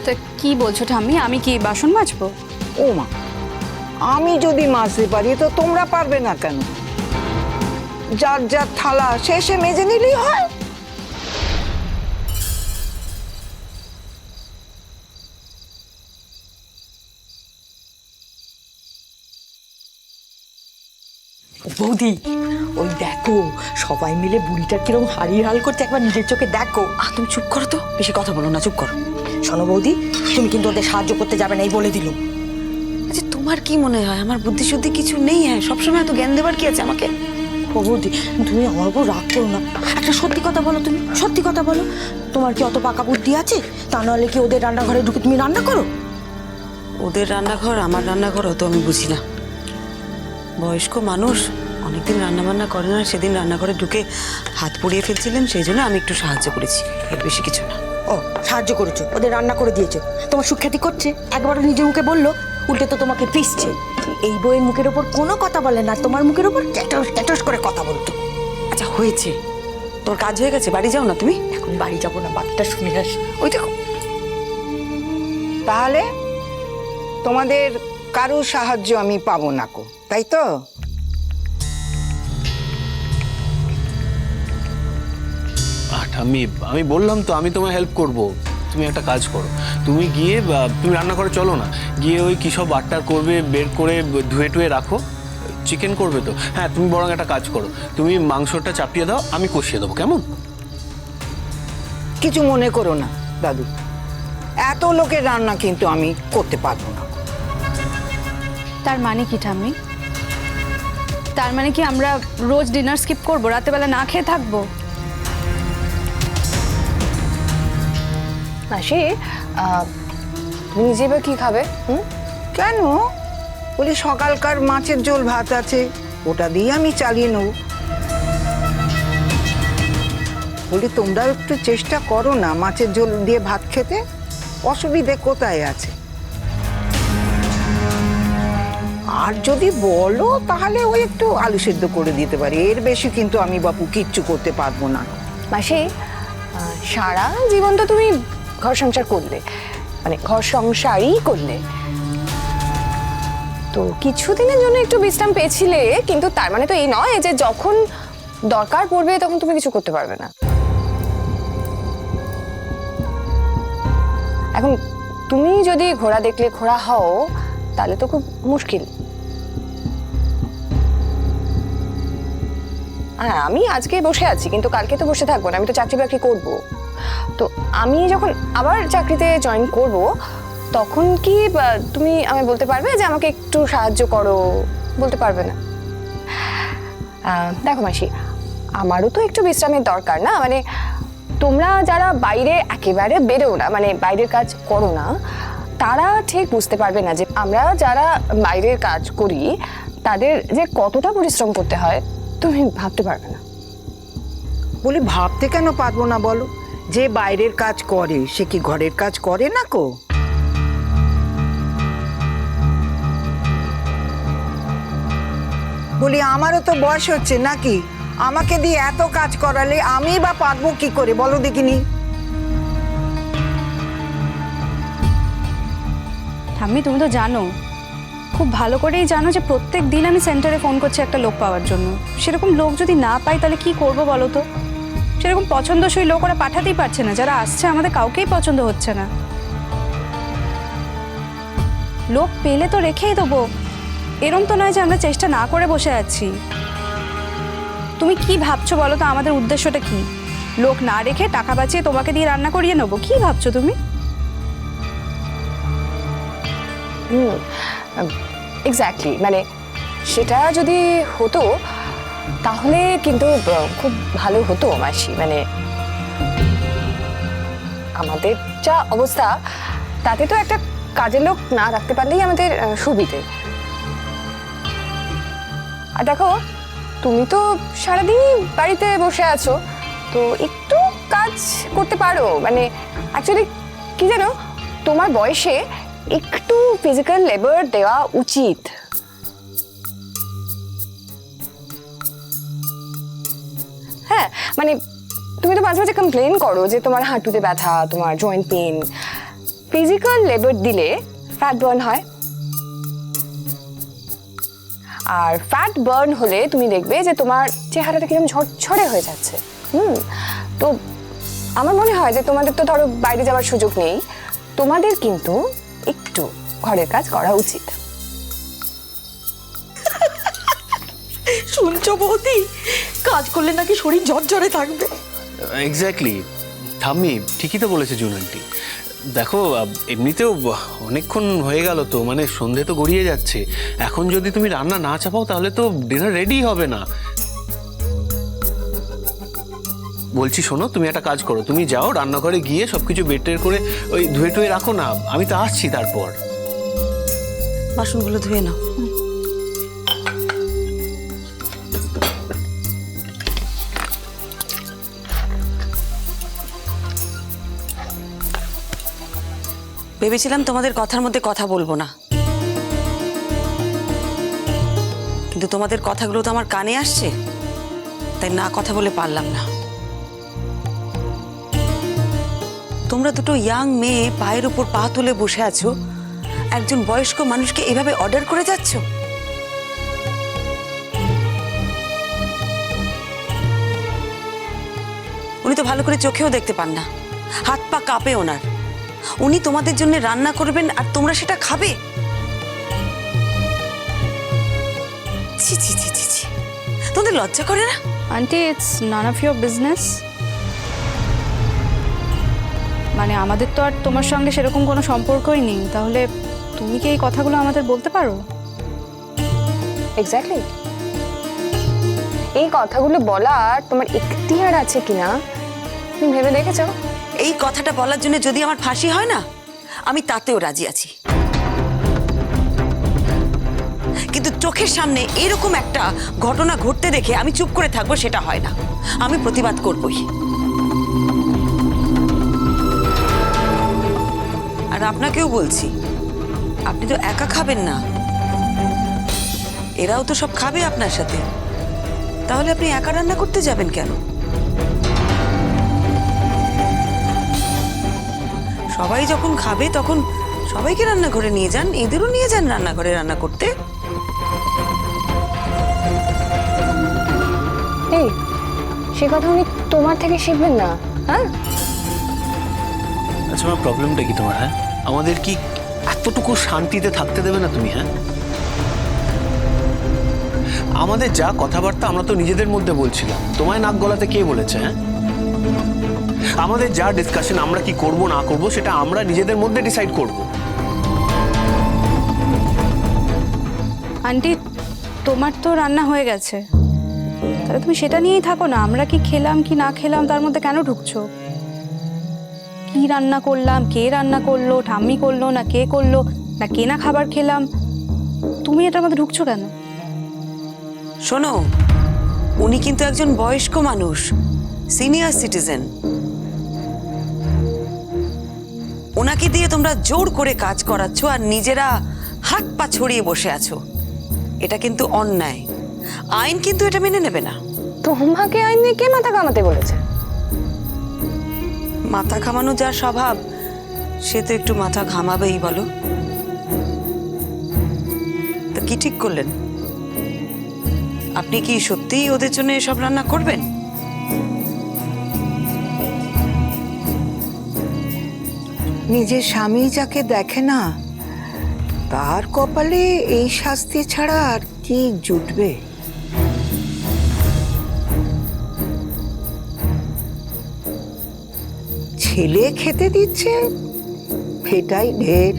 তো কি বলছো ঠাম্মি, আমি কি বাসন মাজবো? ও মা, আমি যদি মাজতে পারি তো তোমরা পারবে না কেন? যার যার থালা শেষে মেজে নিলেই হয়। বৌদি, ওই দেখো সবাই মিলে বুড়িটা কিরকম হারিয়ে হাল করছে, একবার নিজের চোখে দেখো। তুমি চুপ করো তো, বেশি কথা বলো না, চুপ করো। শোনো বৌদি, তুমি কিন্তু ওদের সাহায্য করতে যাবে না, এই বলে দিলুম। আচ্ছা তোমার কি মনে হয় আমার বুদ্ধি শুদ্ধি কিছু নেই? হ্যাঁ, সবসময় এত জ্ঞান দেবার কি আছে আমাকে? ও বৌদি, তুমি আমার উপর রাগ করো না, একটা সত্যি কথা বলো, তুমি সত্যি কথা বলো, তোমার কি অত পাকা বুদ্ধি আছে? তা নাহলে কি ওদের রান্নাঘরে ঢুকে তুমি রান্না করো? ওদের রান্নাঘর আমার রান্নাঘর তো আমি বুঝি না। বয়স্ক মানুষ অনেকদিন রান্না বান্না করে না, সেদিন রান্নাঘরে ঢুকে হাত পুড়িয়ে ফেলছিলেন, সেই জন্য আমি একটু সাহায্য করেছি, এর বেশি কিছু না। ও সাহায্য করেছো, ওদের রান্না করে দিয়েছো, তোমার সুখ্যাতি করছে, একবারও নিজের মুখে বললো, উল্টে তো তোমাকে পিষছে। এই বইয়ের মুখের ওপর কোনো কথা বলে না, তোমার মুখের ওপর ট্যাটস ট্যাটস করে কথা বলতো। আচ্ছা হয়েছে, তোর কাজ হয়ে গেছে, বাড়ি যাও না তুমি? এখন বাড়ি যাবো না, বাকিটা শুনে আসি। ওই দেখো, তাহলে তোমাদের কারো সাহায্য আমি পাবো না কো, তাই তো? আমি বললাম তো আমি তোমায় হেল্প করব। তুমি একটা কাজ করো, তুমি গিয়ে তুমি রান্না করে চলো না, গিয়ে ওই কী সব বাট্টা করবে বের করে ধুয়ে টুয়ে রাখো। চিকেন করবে তো? হ্যাঁ, তুমি বরং একটা কাজ করো, তুমি মাংসটা চাপিয়ে দাও, আমি কষিয়ে দেবো, কেমন? কিছু মনে করো না দাদু, এত লোকের রান্না কিন্তু আমি করতে পারবো না। তার মানে কি ঠাম্মি? তার মানে কি আমরা রোজ ডিনার স্কিপ করবো, রাতে বেলা না খেয়ে থাকবো? মাসি, তুমি নিজে বা কি খাবে? কেন? বলি সকালকার মাছের ঝোল ভাত আছে, ওটা দিয়ে আমি চালিয়ে নেব। বলি তোমরাও একটু চেষ্টা করো না মাছের ঝোল দিয়ে ভাত খেতে, অসুবিধে কোথায় আছে? আর যদি বলো তাহলে ওই একটু আলু সেদ্ধ করে দিতে পারি, এর বেশি কিন্তু আমি বাপু কিচ্ছু করতে পারবো না। মাসি, সারা জীবন তো তুমি ঘর সংসার করলে, মানে ঘর সংসারই করলে, তো কিছুদিনের জন্য একটু বিশ্রাম পেয়েছিলে, কিন্তু তার মানে তো এই নয় যে যখন দরকার পড়বে তখন তুমি কিছু করতে পারবে না। এখন তুমি যদি ঘোড়া দেখলে ঘোড়া হও তাহলে তো খুব মুশকিল। হ্যাঁ, আমি আজকে বসে আছি কিন্তু কালকে তো বসে থাকবো না, আমি তো চাকরি বাকরি করবো। তো আমি যখন আবার চাকরিতে জয়েন করব তখন কি তুমি আমায় বলতে পারবে যে আমাকে একটু সাহায্য করো? বলতে পারবে না। দেখো মাসি, আমারও তো একটু বিশ্রামের দরকার না, মানে তোমরা যারা বাইরে একেবারে বেরো না, মানে বাইরের কাজ করো না, তারা ঠিক বুঝতে পারবে না যে আমরা যারা বাইরের কাজ করি তাদের যে কতটা পরিশ্রম করতে হয়, তুমি ভাবতে পারবে না। বলি ভাবতে কেন পারবো না বলো? যে বাইরের কাজ করে সে কি ঘরের কাজ করে না কো? বলি আমারও তো বয়স হচ্ছে নাকি, আমাকে দিয়ে এত কাজ করালে আমি বা পারবো কি করে বলো দেখিনি? ঠাম্মি, তুমি তো জানো, খুব ভালো করেই জানো যে প্রত্যেক দিন আমি সেন্টারে ফোন করছি একটা লোক পাওয়ার জন্য। সেরকম লোক যদি না পাই তাহলে কি করবো বলো তো? সেরকম পছন্দসই লোক ওরা পাঠাতেই পারছে না, যারা আসছে আমাদের কাউকেই পছন্দ হচ্ছে না। লোক পেলে তো রেখেই দেবো, এরম তো নয় যে আমরা চেষ্টা না করে বসে আছি। তুমি কি ভাবছো বলো তো, আমাদের উদ্দেশ্যটা কি? লোক না রেখে টাকা বাঁচিয়ে তোমাকে দিয়ে রান্না করিয়ে নেবো, কি ভাবছো তুমি? এক্স্যাক্টলি, মানে সেটা যদি হতো তাহলে কিন্তু খুব ভালো হতো মাসি। মানে আমাদের যা অবস্থা তাতে তো একটা কাজের লোক না রাখতে পারলেই আমাদের সুবিধে। আর দেখো, তুমি তো সারাদিন বাড়িতে বসে আছো, তো একটু কাজ করতে পারো। মানে অ্যাকচুয়ালি কি জানো, তোমার বয়সে একটু ফিজিক্যাল লেবার দেওয়া উচিত। হ্যাঁ, মানে তুমি তো মাঝে মাঝে কমপ্লেন করো যে তোমার হাঁটুতে ব্যথা, তোমার জয়েন্ট পেন, ফিজিক্যাল লেবার দিলে ফ্যাট বার্ন হয়, আর ফ্যাট বার্ন হলে তুমি দেখবে যে তোমার চেহারাটা কিরকম ঝরঝরে হয়ে যাচ্ছে। তো আমার মনে হয় যে তোমাদের তো ধরো বাইরে যাওয়ার সুযোগ নেই, তোমাদের কিন্তু একটু ঘরের কাজ করা উচিত। শুনছো বৌদি, কাজ করলে নাকি শরীর ঝরঝরে থাকবে। এক্স্যাক্টলি, ঠাম্মি ঠিকই তো বলেছে জুন আন্টি। দেখো এমনিতেও অনেকক্ষণ হয়ে গেল তো, মানে সন্ধে তো গড়িয়ে যাচ্ছে। এখন যদি তুমি রান্না না চাপাও তাহলে তো ডিনার রেডি হবে না। বলছি শোনো, তুমি একটা কাজ করো, তুমি যাও রান্নাঘরে গিয়ে সবকিছু বেটের করে ওই ধুয়ে টুয়ে রাখো না, আমি তো আসছি তারপর। বাসনগুলো ধুয়ে নাও। ভেবেছিলাম তোমাদের কথার মধ্যে কথা বলবো না, কিন্তু তোমাদের কথাগুলো তো আমার কানে আসছে, তাই না কথা বলে পারলাম না। তোমরা দুটো ইয়াং মেয়ে পায়ের উপর পা তুলে বসে আছো, একজন বয়স্ক মানুষকে এভাবে অর্ডার করে যাচ্ছ। উনি তো ভালো করে চোখেও দেখতে পান না, হাত পা কাঁপে ওনার। উনি তোমাদের জন্য রান্না করবেন আর তোমরা সেটা খাবে? ছি ছি ছি ছি ছি, তোমাদের লজ্জা করে না? Aunty, it's none of your business. মানে আমাদের তো আর তোমার সঙ্গে সেরকম কোনো সম্পর্কই নেই, তাহলে তুমি কি এই কথাগুলো আমাদের বলতে পারো? এক্স্যাক্টলি, এই কথাগুলো বলার তোমার এখতিয়ার আছে কিনা তুমি ভেবে দেখেছো? এই কথাটা বলার জন্য যদি আমার ফাঁসি হয় না, আমি তাতেও রাজি আছি, কিন্তু চোখের সামনে এরকম একটা ঘটনা ঘটতে দেখে আমি চুপ করে থাকবো সেটা হয় না, আমি প্রতিবাদ করবই। আর আপনাকেও বলছি, আপনি তো একা খাবেন না, এরাও তো সব খাবে আপনার সাথে, তাহলে আপনি একা রান্না করতে যাবেন কেন? সবাই যখন খাবে তখন সবাইকে রান্নাঘরে নিয়ে যান, এদেরও নিয়ে যান রান্নাঘরে রান্না করতে। এই সে কথা উনি তোমার থেকে শিখবেন না? হ্যাঁ, আচ্ছা, আমার প্রবলেমটা কি তোমার? হ্যাঁ, আমাদের কি এতটুকু শান্তিতে থাকতে দেবে না তুমি? হ্যাঁ, আমাদের যা কথাবার্তা আমরা তো নিজেদের মধ্যে বলছিলাম, তোমায় নাক গলাতে কে বলেছে? হ্যাঁ, আমাদের যা ডিসকাশন, আমরা কি করব না করব সেটা আমরা নিজেদের মধ্যে ডিসাইড করব। আন্টি, তোমার তো রান্না হয়ে গেছে, তাহলে তুমি সেটা নিয়েই থাকো না। আমরা কি খেলাম কি না খেলাম তার মধ্যে কেন ঢুকছো? কি রান্না করলাম, কে রান্না করলো, ঠাম্মি করলো না কে করলো, না কে না খাবার খেলাম, তুমি এটার মধ্যে ঢুকছো কেন? শোনো, উনি কিন্তু একজন বয়স্ক মানুষ, সিনিয়র সিটিজেন। ওনাকে দিয়ে তোমরা জোর করে কাজ করাচ্ছ আর নিজেরা হাত পা ছড়িয়ে বসে আছো, এটা কিন্তু অন্যায়। আইন কিন্তু এটা মেনে নেবে না। তোমাকে আইন নিয়ে কে মাথা কামাতে বলেছে? মাথা ঘামানো যার স্বভাব, সে তো একটু মাথা ঘামাবেই, বলো। তা কি ঠিক করলেন? আপনি কি সত্যিই ওদের জন্য এসব রান্না করবেন? নিজের স্বামী যাকে দেখে না তার কপালে এই শাস্তি ছাড়া আর কি জুটবে? ছেলে খেতে দিচ্ছে, এটাই ঢের।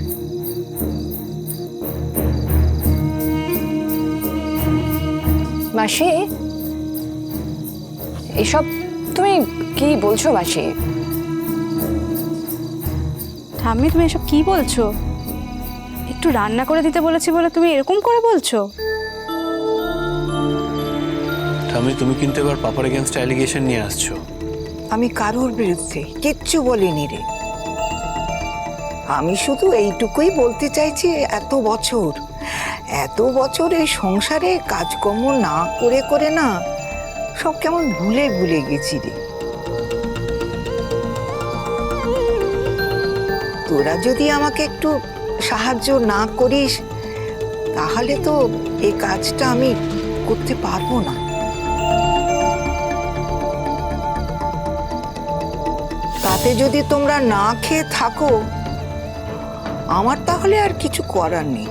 মাসি, এসব তুমি কি বলছো মাসি? ঠাম্মি, তুমি এসব কি বলছো? একটু রান্না করে দিতে বলেছি বলে তুমি এরকম করে বলছো? ঠাম্মি, তুমি কিন্তু এবার পাপার এগেইনস্ট অ্যালিগেশন নিয়ে আসছো। আমি কারোর বিরুদ্ধে কিচ্ছু বলিনি রে। আমি শুধু এইটুকুই বলতে চাইছি, এত বছর এই সংসারে কাজকর্ম না করে করে না সব কেমন ভুলে ভুলে গেছি রে। তোরা যদি আমাকে একটু সাহায্য না করিস তাহলে তো এই কাজটা আমি করতে পারবো না। তাতে যদি তোমরা না খেয়ে থাকো আমার তাহলে আর কিছু করার নেই।